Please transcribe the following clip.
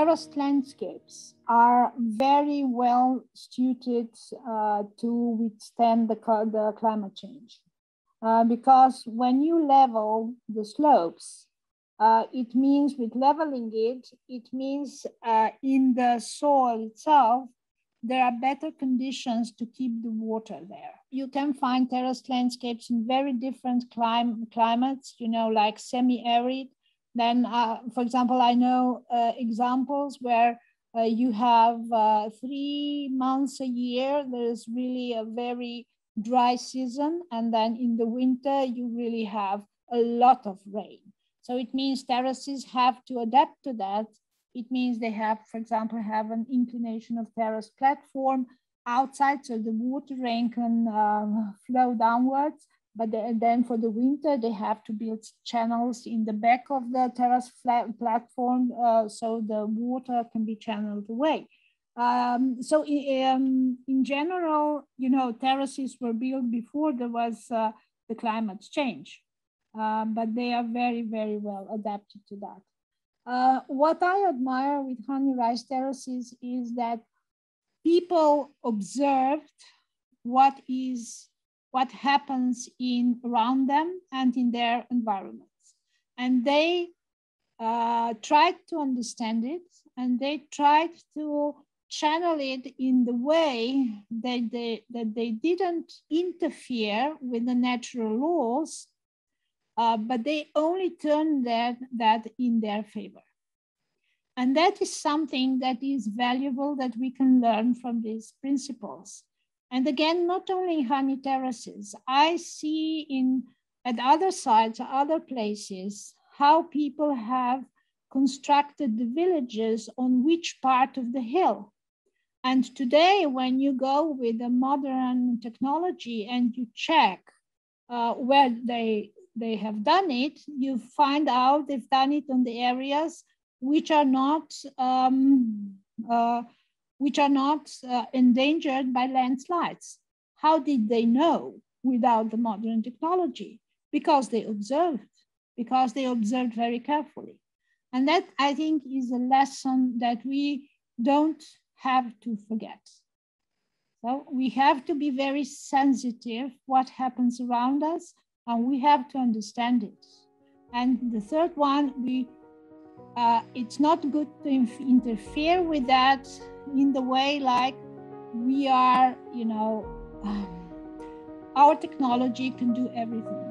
terraced landscapes are very well suited to withstand the climate change. Because when you level the slopes, it means with leveling it means in the soil itself, there are better conditions to keep the water there. You can find terraced landscapes in very different climates, you know, like semi-arid. Then, for example, I know examples where you have 3 months a year, there's really a very dry season. And then in the winter, you really have a lot of rain. So it means terraces have to adapt to that. It means they have, for example, have an inclination of terrace platform outside, so the water rain can flow downwards. But then for the winter, they have to build channels in the back of the terrace platform so the water can be channeled away. So in general, you know, terraces were built before there was the climate change, but they are very, very well adapted to that. What I admire with honey rice terraces is that people observed what happens around them and in their environments. And they tried to understand it, and they tried to channel it in the way that they didn't interfere with the natural laws, but they only turned that in their favor. And that is something that is valuable that we can learn from these principles. And again, not only honey terraces, I see at other sites, other places, how people have constructed the villages on which part of the hill. And today, when you go with the modern technology and you check where they have done it, you find out they've done it on the areas which are not endangered by landslides. How did they know without the modern technology? Because they observed very carefully. And that, I think, is a lesson that we don't have to forget. So we have to be very sensitive what happens around us, and we have to understand it. And the third one, it's not good to interfere with that in the way like we are, you know, our technology can do everything.